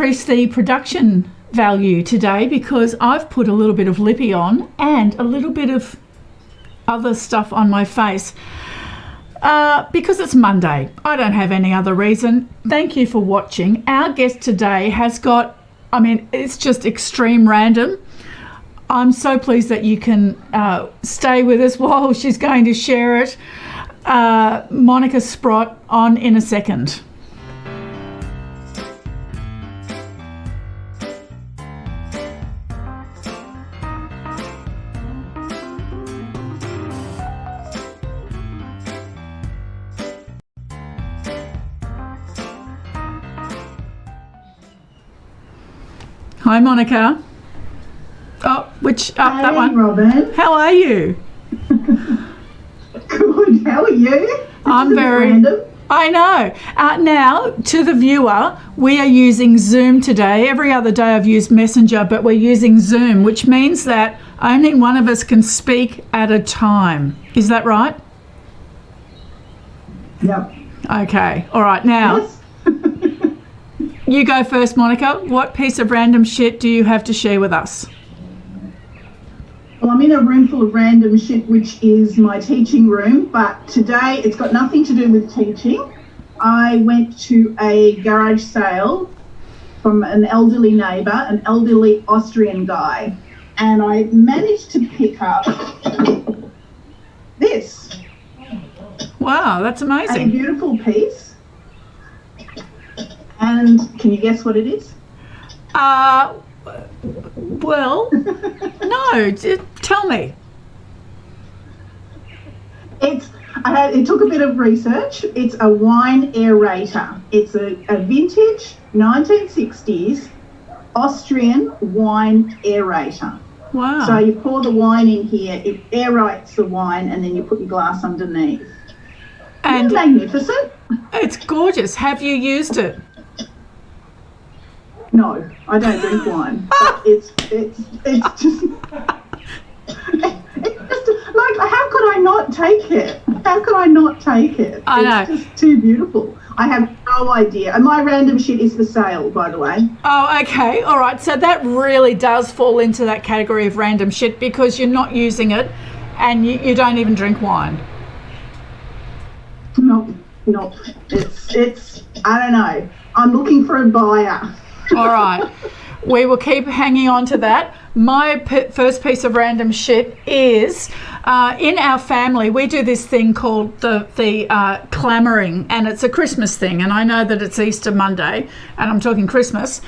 increase the production value today because I've put a little bit of lippy on and a little bit of other stuff on my face because it's Monday. I don't have any other reason. Thank you for watching. Our guest today has got, I mean, it's just extreme random. I'm so pleased that you can stay with us while she's going to share it. Monika Sprott on in a second. Hi, Monika. Oh, that one? Robin. How are you? Good. How are you? I'm very random. I know. Now, to the viewer, we are using Zoom today. Every other day I've used Messenger, but we're using Zoom, which means that only one of us can speak at a time. Is that right? Yep. Okay. All right. Now, Yes. you go first, Monika. What piece of random shit do you have to share with us? Well, I'm in a room full of random shit, which is my teaching room, but today it's got nothing to do with teaching. I went to a garage sale from an elderly neighbour, an elderly Austrian guy, and I managed to pick up this. Wow, that's A amazing. beautiful piece. And can you guess what it is? Well, no, tell me. It took a bit of research. It's a wine aerator. It's a vintage 1960s Austrian wine aerator. Wow. So you pour the wine in here, it aerates the wine, and then you put your glass underneath. And Isn't that magnificent? it's gorgeous. Have you used it? No, I don't drink wine. But it's just like, how could I not take it? How could I not take it? I know. It's just too beautiful. I have no idea. And my random shit is for sale, by the way. Oh, okay. All right. So that really does fall into that category of random shit because you're not using it and you don't even drink wine. No. It's I don't know. I'm looking for a buyer. All right. We will keep hanging on to that. My first piece of random shit is in our family, we do this thing called the clamouring, and it's a Christmas thing. And I know that it's Easter Monday, and I'm talking Christmas.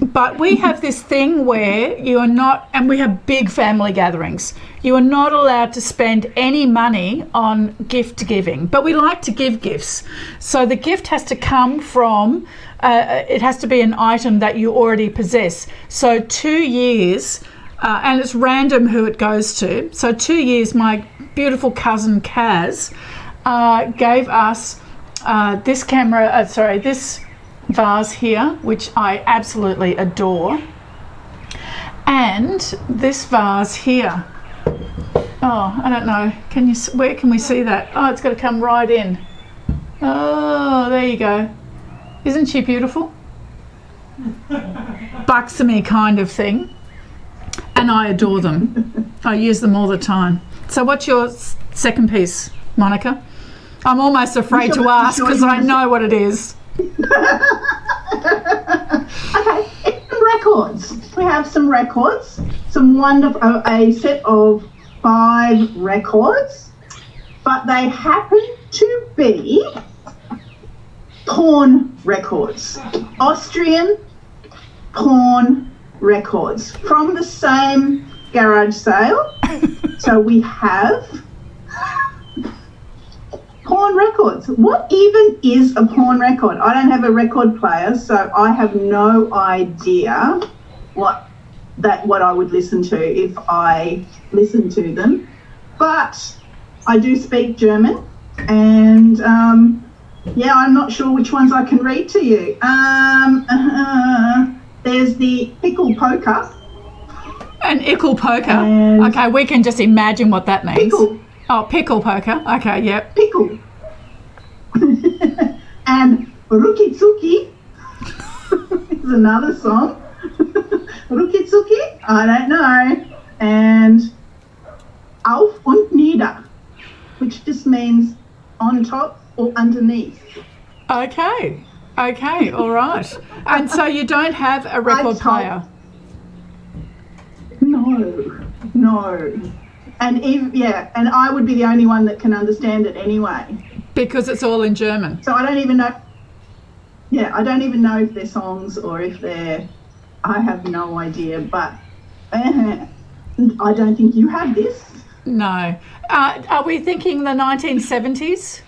But we have this thing where you are not, and we have big family gatherings, you are not allowed to spend any money on gift giving, but we like to give gifts. So the gift has to come from, it has to be an item that you already possess. So 2 years, and it's random who it goes to. So 2 years, my beautiful cousin Kaz gave us this vase here, which I absolutely adore, and this vase here. Oh, I don't know. Where can we see that? Oh, it's got to come right in. Oh, there you go. Isn't she beautiful? Buxomy kind of thing. And I adore them. I use them all the time. So what's your second piece, Monika? I'm almost afraid to ask because I know what it is. Okay, it's some records. We have some records, some wonderful, a set of 5 records, but they happen to be porn records, Austrian porn records from the same garage sale. So we have porn records. What even is a porn record? I don't have a record player, so I have no idea what I would listen to if I listened to them. But I do speak German, and I'm not sure which ones I can read to you. There's the pickle poker. An ickle poker. Okay, we can just imagine what that means. Pickle. Oh, pickle poker. Okay, yep. Pickle. And rukitsuki. There's another song. Ruki Tsuki, I don't know. And Auf und Nieder, which just means on top or underneath. Okay, all right. And so you don't have a record player? No. And and I would be the only one that can understand it anyway. Because it's all in German. So I don't even know. Yeah, I don't even know if they're songs or if they're. I have no idea, but I don't think you have this. No. Are we thinking the 1970s?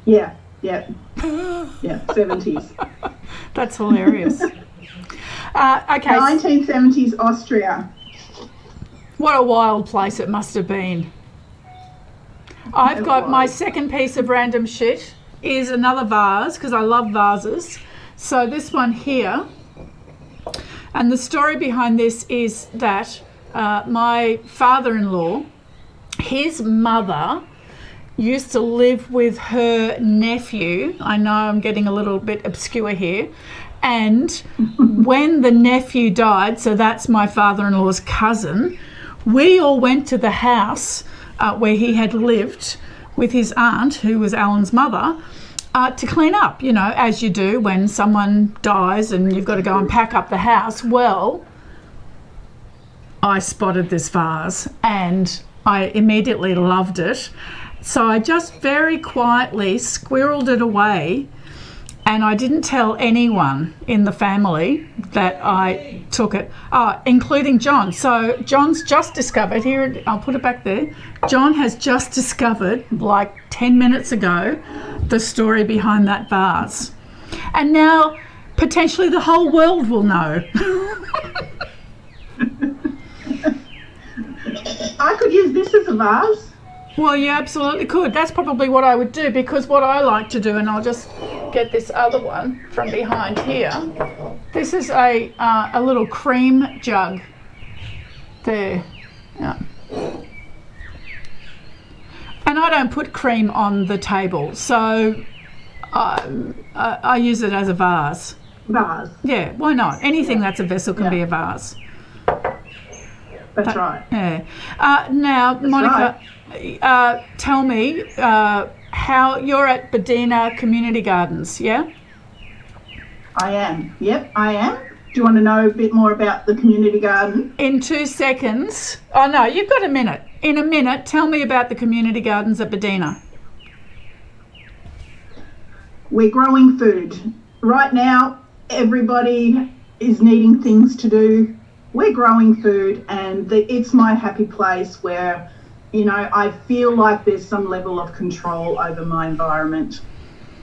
Yeah, 70s. That's hilarious. Okay. 1970s Austria. What a wild place it must have been. I've got my second piece of random shit is another vase, because I love vases. So this one here, and the story behind this is that my father-in-law, his mother used to live with her nephew. I know I'm getting a little bit obscure here. And when the nephew died, so that's my father-in-law's cousin, we all went to the house where he had lived with his aunt, who was Alan's mother, to clean up, you know, as you do when someone dies and you've got to go and pack up the house. Well, I spotted this vase and I immediately loved it. So I just very quietly squirreled it away, and I didn't tell anyone in the family that I took it, including John. So John's just discovered, here, I'll put it back there. John has just discovered, like 10 minutes ago, the story behind that vase. And now potentially the whole world will know. I could use this as a vase. Well, you absolutely could. That's probably what I would do, because what I like to do, and I'll just get this other one from behind here. This is a little cream jug. There. Yeah. And I don't put cream on the table, so I use it as a vase. Vase. Yeah, why not? Anything that's a vessel can be a vase. That's right. Yeah. Now, That's Monika, right. Tell me how you're at Bedina Community Gardens, yeah? I am. Yep, I am. Do you want to know a bit more about the community garden? In 2 seconds. Oh, no, you've got a minute. In a minute, tell me about the community gardens at Bedina. We're growing food. Right now, everybody is needing things to do. We're growing food, and it's my happy place where, you know, I feel like there's some level of control over my environment.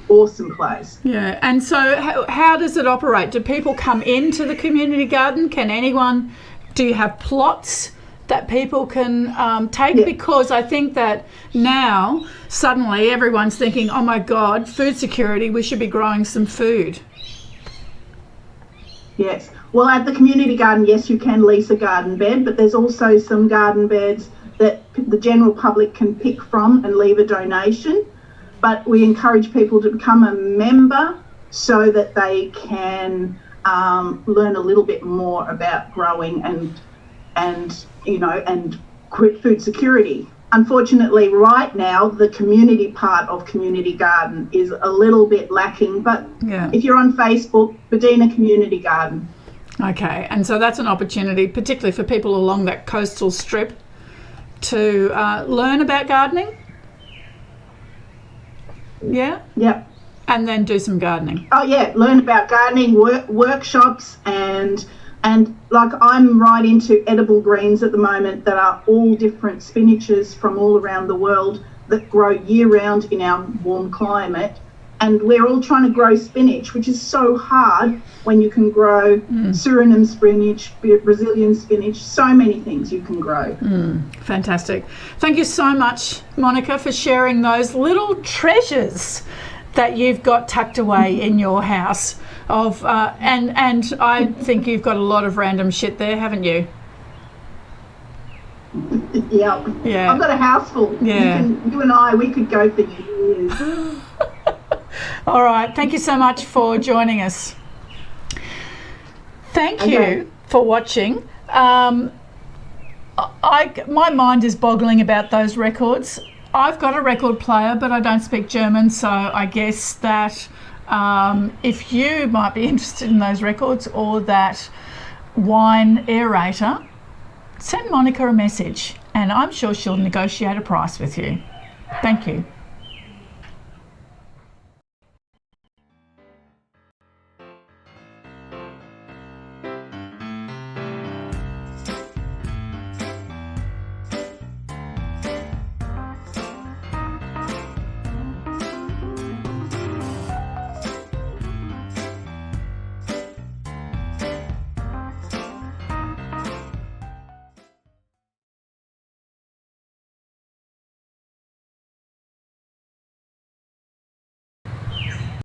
Awesome place. Yeah, and so how does it operate? Do people come into the community garden? Can anyone, do you have plots that people can take? Yeah. Because I think that now suddenly everyone's thinking, oh my God, food security, we should be growing some food. Yes. Well, at the community garden, yes, you can lease a garden bed, but there's also some garden beds that the general public can pick from and leave a donation. But we encourage people to become a member so that they can learn a little bit more about growing and you know, and food security. Unfortunately, right now, the community part of community garden is a little bit lacking. But if you're on Facebook, Bedina Community Garden. Okay, and so that's an opportunity, particularly for people along that coastal strip, to learn about gardening. Yeah? Yep. And then do some gardening. Oh, yeah, learn about gardening, workshops, and like I'm right into edible greens at the moment that are all different spinaches from all around the world that grow year-round in our warm climate. And we're all trying to grow spinach, which is so hard when you can grow Suriname spinach, Brazilian spinach, so many things you can grow. Fantastic. Thank you so much, Monika, for sharing those little treasures that you've got tucked away in your house. And I think you've got a lot of random shit there, haven't you? Yeah. I've got a house full. Yeah. You and I, we could go for years. All right. Thank you so much for joining us. thank you for watching. My mind is boggling about those records. I've got a record player, but I don't speak German, so I guess that if you might be interested in those records or that wine aerator, send Monika a message and I'm sure she'll negotiate a price with you. Thank you.